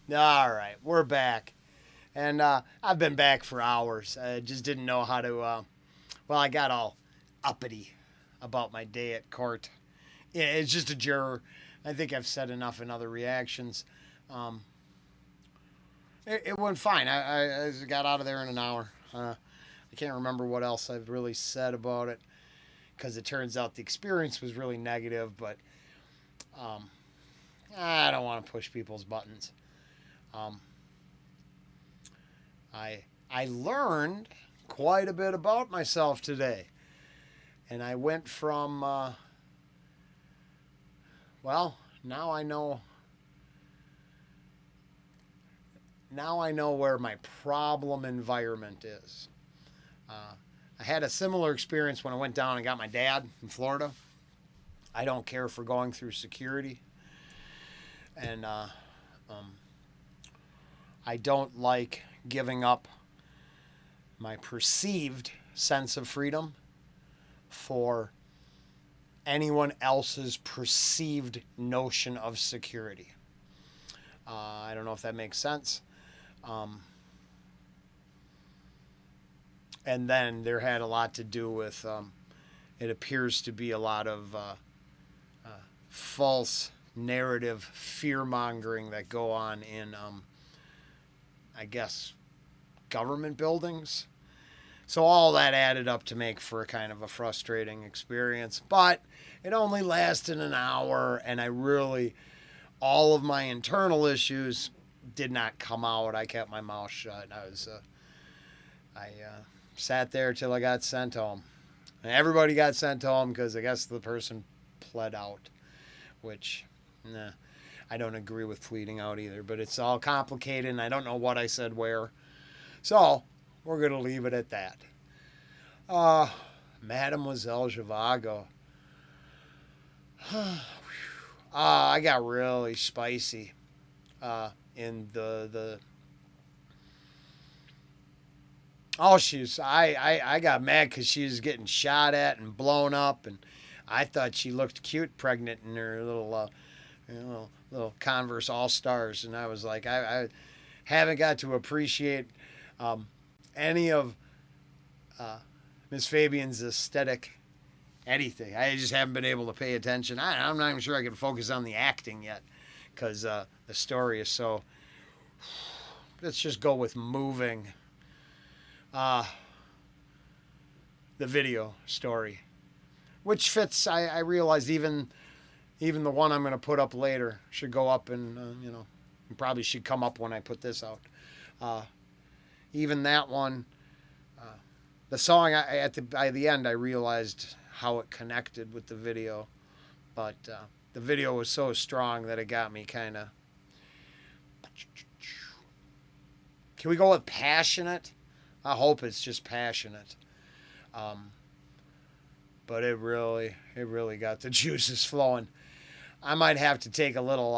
All right, we're back. And I've been back for hours. I just didn't know how to. Well, I got all uppity about my day at court. Yeah, it's just a juror. I think I've said enough in other reactions. Um, it went fine. I got out of there in an hour. I can't remember what else I've really said about it because it turns out the experience was really negative, but um, I don't want to push people's buttons. Um, I learned quite a bit about myself today, and I went from well, now I know where my problem environment is. Uh, I had a similar experience when I went down and got my dad in Florida. I don't care for going through security, and um, I don't like giving up my perceived sense of freedom for anyone else's perceived notion of security. I don't know if that makes sense. Um, and then there had a lot to do with it appears to be a lot of false narrative fear mongering that go on in, I guess, government buildings. So all that added up to make for a kind of a frustrating experience. But it only lasted an hour, and I really, all of my internal issues did not come out. I kept my mouth shut. I sat there till I got sent home. And everybody got sent home because I guess the person pled out, which, nah, I don't agree with pleading out either. But it's all complicated, and I don't know what I said where. So we're going to leave it at that. Uh, Mademoiselle Zhivago. I got really spicy in the. Oh, I got mad because she was getting shot at and blown up, and I thought she looked cute, pregnant in her little Converse All Stars, and I was like, I haven't got to appreciate any of Miss Fabian's aesthetic anything. I just haven't been able to pay attention. I'm not even sure I can focus on the acting yet because the story is so. Let's just go with moving. Uh, the video story, which fits. I realized even the one I'm going to put up later should go up and probably should come up when I put this out. Uh, Even that one, the song by the end I realized how it connected with the video, but the video was so strong that it got me kind of. Can we go with passionate? I hope it's just passionate. Um, but it really got the juices flowing. I might have to take a little.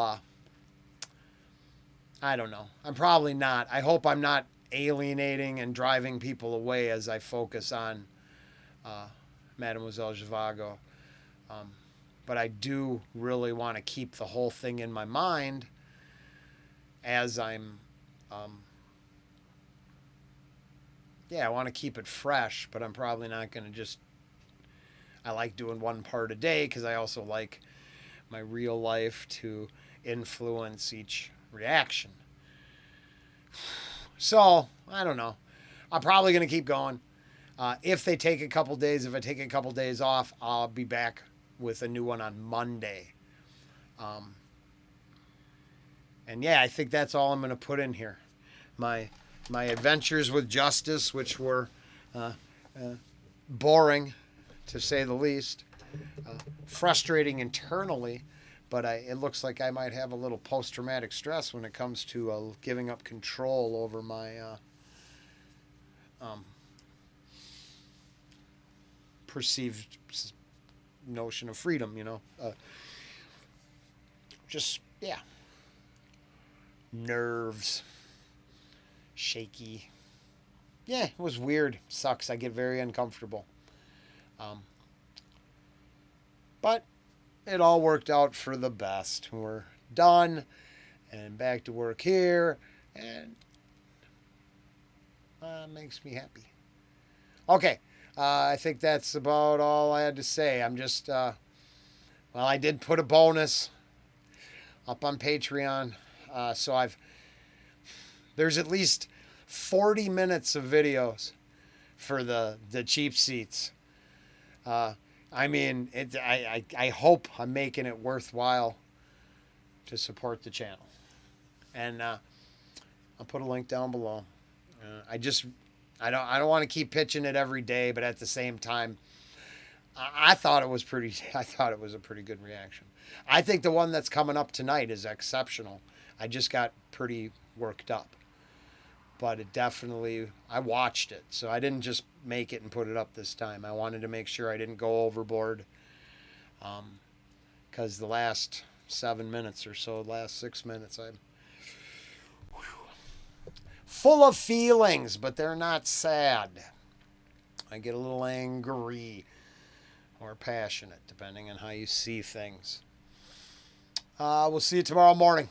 I don't know. I'm probably not. I hope I'm not alienating and driving people away as I focus on uh, Mademoiselle Zhivago. Um, but I do really want to keep the whole thing in my mind as I'm. Yeah, I want to keep it fresh, but I'm probably not going to just. I like doing one part a day because I also like my real life to influence each reaction. So, I don't know. I'm probably going to keep going. If they take a couple days, if I take a couple days off, I'll be back with a new one on Monday. Um, and yeah, I think that's all I'm going to put in here. My my adventures with justice, which were uh, uh, boring, to say the least, frustrating internally, but it looks like I might have a little post traumatic stress when it comes to giving up control over my um, perceived notion of freedom. Just yeah, nerves, shaky. Yeah, it was weird. Sucks. I get very uncomfortable. Um, but it all worked out for the best. We're done, and back to work here, and makes me happy. Okay, I think that's about all I had to say. I'm just, well, I did put a bonus up on Patreon, so there's at least 40 minutes of videos for the cheap seats. I mean, I hope I'm making it worthwhile to support the channel. And I'll put a link down below. I don't want to keep pitching it every day, but at the same time, I thought it was a pretty good reaction. I think the one that's coming up tonight is exceptional. I just got pretty worked up. But it definitely, I watched it. So I didn't just make it and put it up this time. I wanted to make sure I didn't go overboard. Because the last 7 minutes or so, last 6 minutes, I'm full of feelings, but they're not sad. I get a little angry or passionate, depending on how you see things. We'll see you tomorrow morning.